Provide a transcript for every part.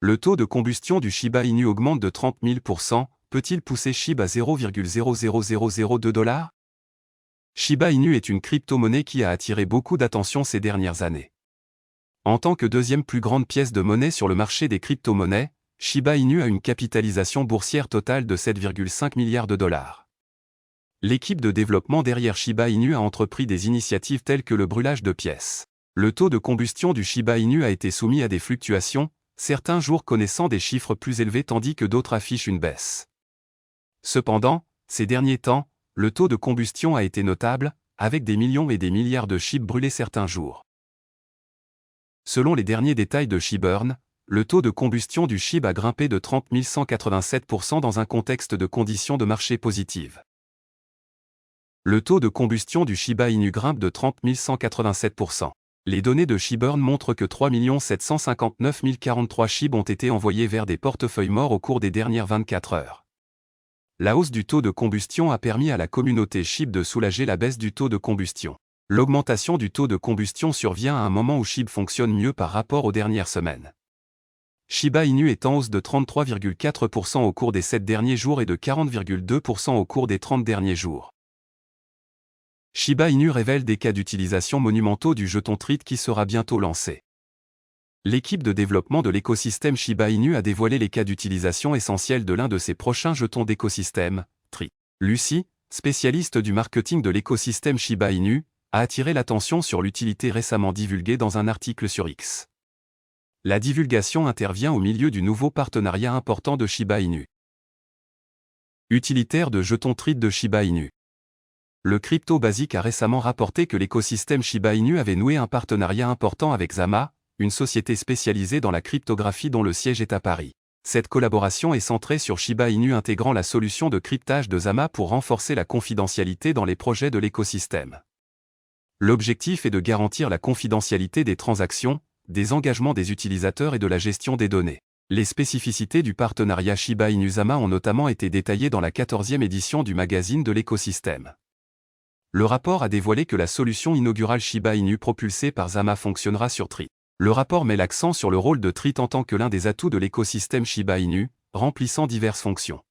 Le taux de combustion du Shiba Inu augmente de 30 000%, peut-il pousser SHIB à 0,00002 $? Shiba Inu est une crypto-monnaie qui a attiré beaucoup d'attention ces dernières années. En tant que deuxième plus grande pièce de monnaie sur le marché des crypto-monnaies, Shiba Inu a une capitalisation boursière totale de 7,5 milliards de dollars. L'équipe de développement derrière Shiba Inu a entrepris des initiatives telles que le brûlage de pièces. Le taux de combustion du Shiba Inu a été soumis à des fluctuations, certains jours connaissant des chiffres plus élevés tandis que d'autres affichent une baisse. Cependant, ces derniers temps, le taux de combustion a été notable, avec des millions et des milliards de SHIB brûlés certains jours. Selon les derniers détails de SHIBurn, le taux de combustion du SHIB a grimpé de 30 187% dans un contexte de conditions de marché positives. Le taux de combustion du Shiba Inu grimpe de 30 187%. Les données de SHIBurn montrent que 3 759 043 SHIB ont été envoyés vers des portefeuilles morts au cours des dernières 24 heures. La hausse du taux de combustion a permis à la communauté SHIB de soulager la baisse du taux de combustion. L'augmentation du taux de combustion survient à un moment où SHIB fonctionne mieux par rapport aux dernières semaines. Shiba Inu est en hausse de 33,4% au cours des 7 derniers jours et de 40,2% au cours des 30 derniers jours. Shiba Inu révèle des cas d'utilisation monumentaux du jeton TRIT qui sera bientôt lancé. L'équipe de développement de l'écosystème Shiba Inu a dévoilé les cas d'utilisation essentiels de l'un de ses prochains jetons d'écosystème, TRIT. Lucy, spécialiste du marketing de l'écosystème Shiba Inu, a attiré l'attention sur l'utilité récemment divulguée dans un article sur X. La divulgation intervient au milieu du nouveau partenariat important de Shiba Inu. Utilitaire de jetons TRIT de Shiba Inu. Le Crypto Basic a récemment rapporté que l'écosystème Shiba Inu avait noué un partenariat important avec Zama, une société spécialisée dans la cryptographie dont le siège est à Paris. Cette collaboration est centrée sur Shiba Inu intégrant la solution de cryptage de Zama pour renforcer la confidentialité dans les projets de l'écosystème. L'objectif est de garantir la confidentialité des transactions, des engagements des utilisateurs et de la gestion des données. Les spécificités du partenariat Shiba Inu Zama ont notamment été détaillées dans la 14e édition du magazine de l'écosystème. Le rapport a dévoilé que la solution inaugurale Shiba Inu propulsée par Zama fonctionnera sur TRIT. Le rapport met l'accent sur le rôle de TRIT en tant que l'un des atouts de l'écosystème Shiba Inu, remplissant diverses fonctions.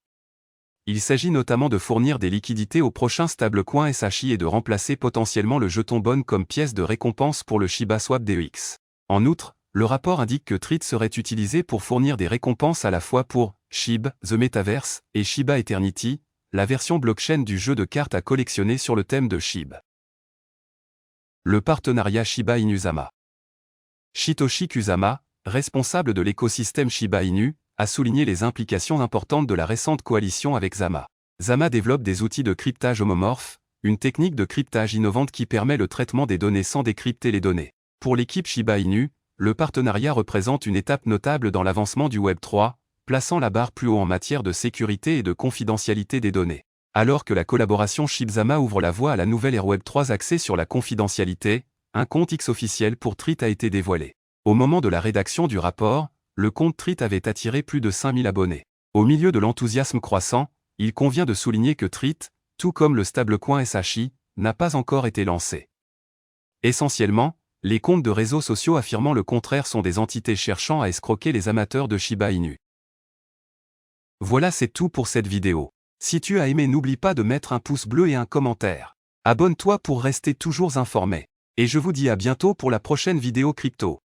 Il s'agit notamment de fournir des liquidités au prochain stablecoin SHI et de remplacer potentiellement le jeton BON comme pièce de récompense pour le Shiba Swap DEX. En outre, le rapport indique que TRIT serait utilisé pour fournir des récompenses à la fois pour SHIB, The Metaverse, et Shiba Eternity, la version blockchain du jeu de cartes à collectionner sur le thème de SHIB. Le partenariat Shiba Inu Zama. Shitoshi Kusama, responsable de l'écosystème Shiba Inu, a souligné les implications importantes de la récente coalition avec Zama. Zama développe des outils de cryptage homomorphes, une technique de cryptage innovante qui permet le traitement des données sans décrypter les données. Pour l'équipe Shiba Inu, le partenariat représente une étape notable dans l'avancement du Web3, plaçant la barre plus haut en matière de sécurité et de confidentialité des données. Alors que la collaboration SHIB-Zama ouvre la voie à la nouvelle ère Web3 axée sur la confidentialité, un compte X officiel pour TRIT a été dévoilé. Au moment de la rédaction du rapport, le compte TRIT avait attiré plus de 5000 abonnés. Au milieu de l'enthousiasme croissant, il convient de souligner que TRIT, tout comme le stablecoin SHI, n'a pas encore été lancé. Essentiellement, les comptes de réseaux sociaux affirmant le contraire sont des entités cherchant à escroquer les amateurs de Shiba Inu. Voilà, c'est tout pour cette vidéo. Si tu as aimé, n'oublie pas de mettre un pouce bleu et un commentaire. Abonne-toi pour rester toujours informé. Et je vous dis à bientôt pour la prochaine vidéo crypto.